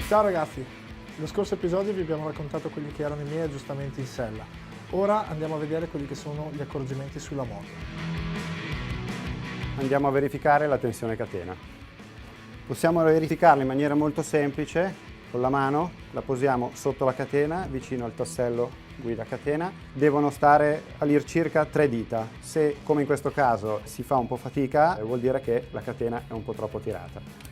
Ciao ragazzi, nello scorso episodio vi abbiamo raccontato quelli che erano i miei aggiustamenti in sella. Ora andiamo a vedere quelli che sono gli accorgimenti sulla moto. Andiamo a verificare la tensione catena. Possiamo verificarla in maniera molto semplice. Con la mano la posiamo sotto la catena, vicino al tassello guida catena. Devono stare all'incirca 3 dita. Se, come in questo caso, si fa un po' fatica, vuol dire che la catena è un po' troppo tirata.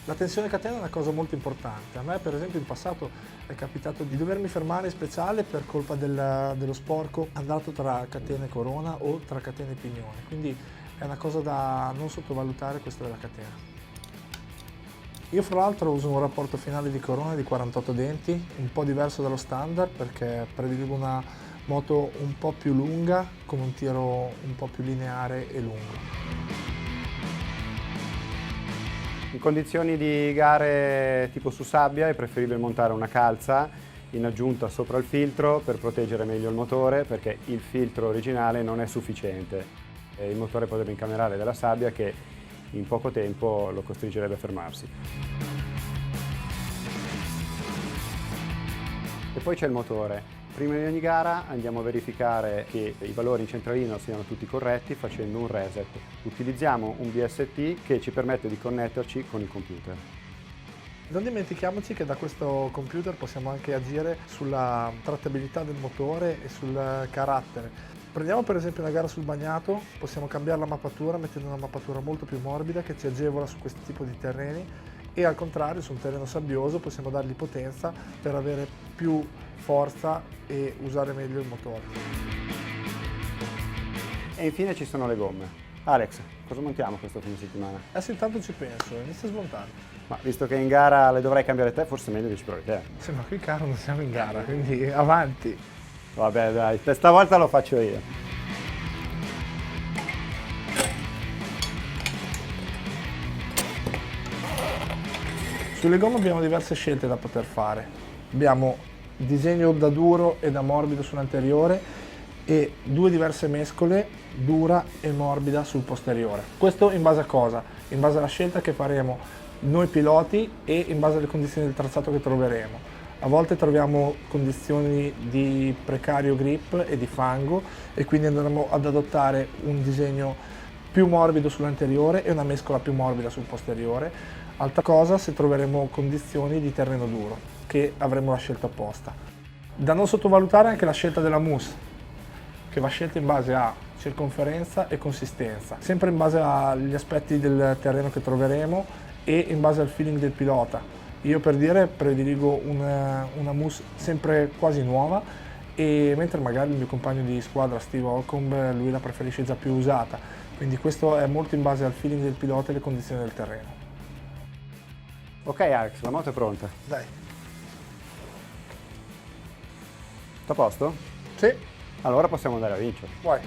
La tensione catena è una cosa molto importante. A me per esempio in passato è capitato di dovermi fermare in speciale per colpa dello sporco andato tra catene corona o tra catene pignone, quindi è una cosa da non sottovalutare questa della catena. Io fra l'altro uso un rapporto finale di corona di 48 denti, un po' diverso dallo standard perché prediligo una moto un po' più lunga con un tiro un po' più lineare e lungo. In condizioni di gare tipo su sabbia è preferibile montare una calza in aggiunta sopra il filtro per proteggere meglio il motore, perché il filtro originale non è sufficiente e il motore potrebbe incamerare della sabbia che in poco tempo lo costringerebbe a fermarsi. E poi c'è il motore. Prima di ogni gara andiamo a verificare che i valori in centralino siano tutti corretti facendo un reset. Utilizziamo un BST che ci permette di connetterci con il computer. Non dimentichiamoci che da questo computer possiamo anche agire sulla trattabilità del motore e sul carattere. Prendiamo per esempio una gara sul bagnato, possiamo cambiare la mappatura mettendo una mappatura molto più morbida che ci agevola su questo tipo di terreni, e al contrario su un terreno sabbioso possiamo dargli potenza per avere più forza e usare meglio il motore. E infine ci sono le gomme. Alex, cosa montiamo questo fine settimana? Adesso intanto ci penso, inizio a smontare. Ma visto che in gara le dovrai cambiare te, forse è meglio che ci provi te. Sì, ma qui caro non siamo in gara, quindi avanti. Vabbè dai, stavolta lo faccio io. Sulle gomme abbiamo diverse scelte da poter fare. Abbiamo disegno da duro e da morbido sull'anteriore e due diverse mescole, dura e morbida sul posteriore. Questo in base a cosa? In base alla scelta che faremo noi piloti e in base alle condizioni del tracciato che troveremo. A volte troviamo condizioni di precario grip e di fango e quindi andremo ad adottare un disegno più morbido sull'anteriore e una mescola più morbida sul posteriore. Altra cosa se troveremo condizioni di terreno duro, che avremo la scelta opposta. Da non sottovalutare anche la scelta della mousse, che va scelta in base a circonferenza e consistenza, sempre in base agli aspetti del terreno che troveremo e in base al feeling del pilota. Io per dire prediligo una mousse sempre quasi nuova, e mentre magari il mio compagno di squadra Steve Holcomb lui la preferisce già più usata, quindi questo è molto in base al feeling del pilota e le condizioni del terreno. Ok Alex, la moto è pronta. Dai. Tutto a posto? Sì, Allora possiamo andare a vincere. vai.